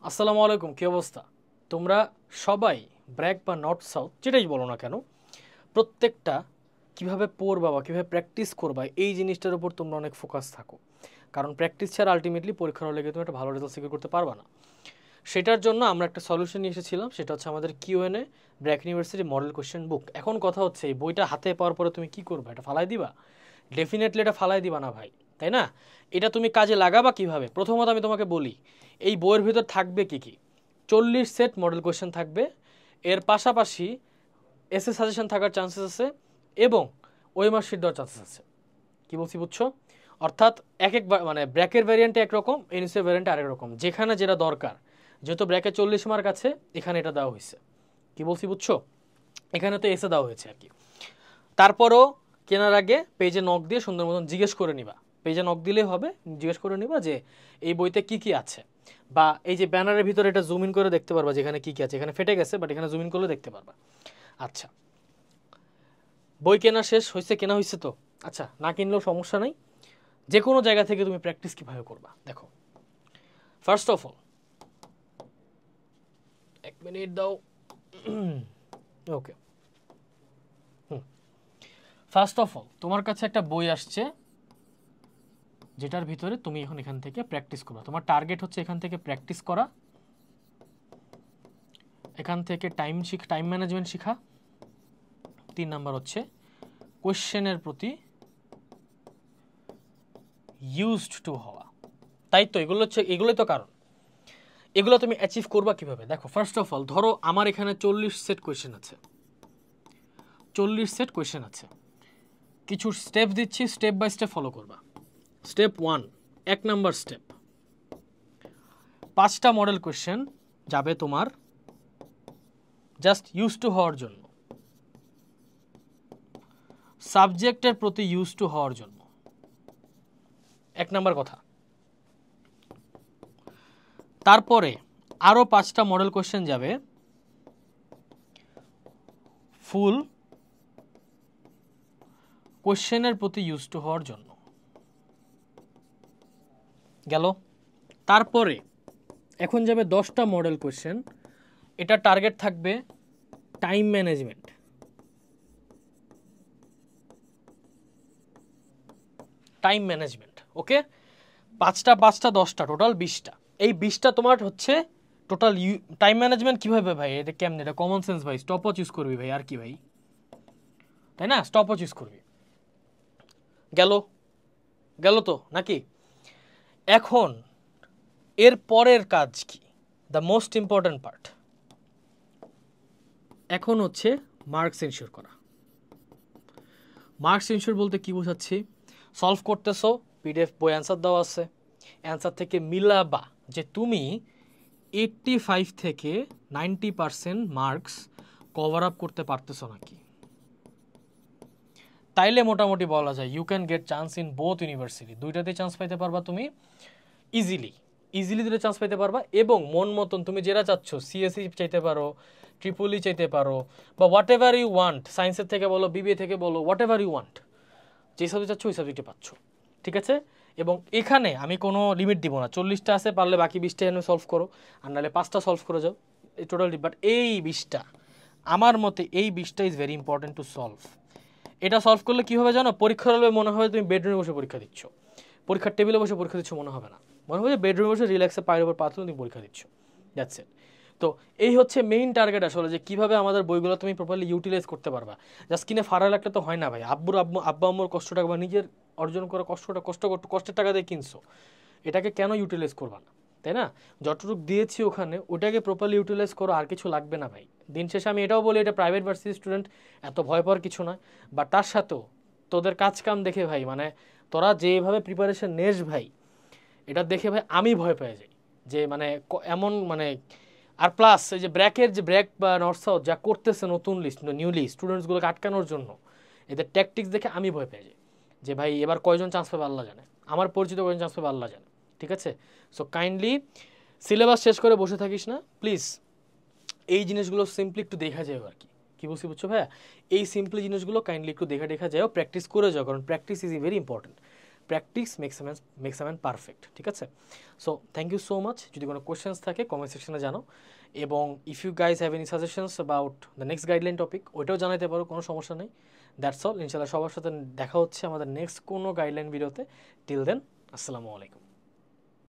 আসসালামু আলাইকুম, কি অবস্থা? তোমরা সবাই ব্র্যাক বা নর্থ সাউথ যেটাই বলো না কেন, প্রত্যেকটা কিভাবে পড়বা বা কীভাবে প্র্যাকটিস করবা এই জিনিসটার উপর তোমরা অনেক ফোকাস থাকো। কারণ প্র্যাকটিস ছাড়া আলটিমেটলি পরীক্ষার হলে তুমি একটা ভালো রেজাল্ট সিকিউর করতে পারবা না। সেটার জন্য আমরা একটা সলিউশন নিয়ে এসেছিলাম, সেটা হচ্ছে আমাদের QNA BRAC university model question book. এখন কথা হচ্ছে এই বইটা হাতে পাওয়ার পরে তুমি কি করবে? এটা ফালাই দিবা? ডেফিনেটলি এটা ফালাই দিবা না ভাই, তাই না? এটা তুমি কাজে লাগাবা কিভাবে? প্রথমত আমি তোমাকে বলি, এই বইয়ের ভিতর থাকবে কি কি। 40 সেট মডেল কোয়েশ্চেন থাকবে, এর পাশাপাশি এসএ সাজেশন থাকার চান্সেস আছে এবং ওএমআর শিট দেওয়ার চান্সেস আছে। কি বলছি বুঝছো? অর্থাৎ এক এক মানে ব্র্যাকের ভ্যারিয়েন্টে একরকম, এনএসএ ভ্যারিয়েন্টে আরেক রকম, যেখানে যেটা দরকার। যেহেতু ব্র্যাকে 40 মার্ক আছে, এখানে এটা দেওয়া হয়েছে। কি বলছি বুঝছো? এখানে তো এসে দেওয়া হয়েছে আর কি। তারপরও কেনার আগে পেজে নক দিয়ে সুন্দর মতন জিজ্ঞেস করে নিবা। পেজে নক দিলেই হবে, জিজ্ঞেস করে নিবা যে এই বইতে কি কি আছে, বা এই যে ব্যানারের ভিতরে এটা জুম ইন করে দেখতে পারবা যেখানে কি কি আছে। এখানে ফেটে গেছে, বাট এখানে জুম ইন করলে দেখতে পারবা। আচ্ছা, বই কেনা শেষ হয়েছে? কেনা হয়েছে তো? আচ্ছা, না কিনলেও সমস্যা নাই। যে কোনো জায়গা থেকে তুমি প্র্যাকটিস কীভাবে করবা দেখো। ফার্স্ট অফ অল, এক মিনিট দাও। ওকে, ফার্স্ট অফ অল তোমার কাছে একটা বই আসছে, যেটার ভিতরে তুমি এখন এখান থেকে প্র্যাকটিস করবা। তোমার টার্গেট হচ্ছে এখান থেকে প্র্যাকটিস করা, এখান থেকে টাইম ম্যানেজমেন্ট শেখা। 3 নাম্বার হচ্ছে কোশ্চেনের প্রতি ইউজড টু হওয়া। তাই তো এগুলোই তো কারণ। এগুলো তুমি অ্যাচিভ করবা কিভাবে দেখো। ফার্স্ট অফ অল ধরো আমার এখানে 40 সেট কোয়েশ্চেন আছে, 40 সেট কোয়েশ্চেন আছে। কিছু স্টেপ দিচ্ছি, স্টেপ বাই স্টেপ ফলো করবা। স্টেপ 1, 1 নাম্বার স্টেপ, 5টা মডেল কোয়েশ্চেন যাবে তোমার জাস্ট ইউজ টু হওয়ার জন্য, সাবজেক্টের প্রতি ইউজ টু হওয়ার জন্য। 1 নাম্বার কথা। তারপরে আরও 5টা মডেল কোয়েশ্চেন যাবে ফুল কোয়েশ্চেনের প্রতি ইউজ টু হওয়ার জন্য। গেল। তারপরে এখন যাবে 10টা মডেল কোয়েশ্চেন, এটা টার্গেট থাকবে টাইম ম্যানেজমেন্ট। টাইম ম্যানেজমেন্ট, ওকে। 5টা 5টা 10টা, টোটাল 20টা। এই 20টা তোমার হচ্ছে টোটাল টাইম ম্যানেজমেন্ট। কীভাবে ভাই? এটা কেমন? এটা কমন সেন্স ভাই। স্টপ ওয়াচ ইউজ করবি ভাই, আর কি ভাই, তাই না? স্টপ ওয়াচ ইউজ করবি। গেল গেল তো নাকি? এখন এর পরের কাজ কি? দ্য মোস্ট ইম্পর্ট্যান্ট পার্ট এখন হচ্ছে মার্কস এনশিওর করা। মার্কস এনশিওর বলতে কি বোঝাচ্ছি? সলভ করতেছো, পিডিএফ বই অ্যান্সার দেওয়া আছে, অ্যান্সার থেকে মিলাবা যে তুমি 85 থেকে 90% মার্কস কভার আপ করতে পারতেছো নাকি। তাইলে মোটামুটি বলা যায় you can get chance in both university. দুইটাতে চান্স পাইতে পারবা তুমি ইজিলি দুটো চান্স পাইতে পারবা। এবং মন মতন তুমি যেটা চাচ্ছ, সিএসসি চাইতে পারো, ট্রিপল ই চাইতে পারো, বা হোয়াট এভার ইউ ওয়ান্ট, সায়েন্সের থেকে বলো, বিবিএ থেকে বলো, হোয়াট এভার ইউ ওয়ান্ট, যে সাবজেক্ট চাচ্ছ ওই সাবজেক্টে পাচ্ছ। ঠিক আছে? এবং এখানে আমি কোনো লিমিট দিব না। 40টা আছে, পারলে বাকি 20টা এনে সলভ করো, আর নাহলে 5টা সলভ করে যাও, এই টোটাল। বাট এই 20টা, আমার মতে এই 20টা is very important to solve. এটা সলভ করলে কী হবে জানো? পরীক্ষার হলে মনে হয় তুমি বেডরুমে বসে পরীক্ষা দিচ্ছ, পরীক্ষার টেবিলে বসে পরীক্ষা দিচ্ছ মনে হবে না। মনে হবে যে বেডরুমে বসে রিল্যাক্সে পায়ের উপর পাথর তুমি পরীক্ষা দিচ্ছ। That's it. তো এই হচ্ছে মেইন টার্গেট আসলে, যে কীভাবে আমাদের বইগুলো তুমি প্রপারলি ইউটিলাইজ করতে পারবা। জাস্ট কিনে ফাড়া লাগলে তো হয় না ভাই। আব্বা আম্মুর কষ্ট টাকা বা নিজের অর্জন করা কষ্টের টাকা দিয়ে কিনছো, এটাকে কেন ইউটিলাইজ করবা না? তাই না? যতটুকু দিয়েছি ওখানে, ওটাকে প্রপারলি ইউটিলাইজ করো, আর কিছু লাগবে না ভাই। দিন শেষে আমি এটাও বলি, এটা প্রাইভেট ভার্সিটি স্টুডেন্ট, এত ভয় পাওয়ার কিছু নয়। বাট তার সাথেও তোদের কাজ কাম দেখে ভাই, মানে তোরা যেভাবে প্রিপারেশন নেস ভাই, এটা দেখে ভাই আমি ভয় পেয়ে যাই। যে মানে এমন মানে, আর প্লাস এই যে ব্র্যাক বা নর্থ সাউথ যা করতেছে নতুন নিউলি স্টুডেন্টসগুলোকে আটকানোর জন্য, এদের ট্যাকটিক্স দেখে আমি ভয় পেয়ে যাই। যে ভাই এবার কয়জন চান্স পাবে আল্লাহ জানে, আমার পরিচিত কয়জন চান্স পাবে আল্লাহ জানে। ঠিক আছে? সো কাইন্ডলি সিলেবাস শেষ করে বসে থাকিস না প্লিজ। এই জিনিসগুলো সিম্পলি একটু দেখা যায় আর কি। কি বুঝছো ভাইয়া? এই সিম্পলি জিনিসগুলো কাইন্ডলি একটু দেখা যায়, প্র্যাকটিস করে যাও, কারণ practice is very important. Practice makes a man perfect, ঠিক আছে? So thank you so much. যদি কোনো কোয়েশ্চেন্স থাকে কমেন্ট সেকশনে জানাও, এবং if you guys have any suggestions about the next guideline topic, ওইটাও জানাতে পারো, কোনো সমস্যা নেই। That's all. ইনশাল্লাহ সবার সাথে দেখা হচ্ছে আমাদের নেক্সট কোনো গাইডলাইন ভিডিওতে। টিল দেন, আসসালামু আলাইকুম।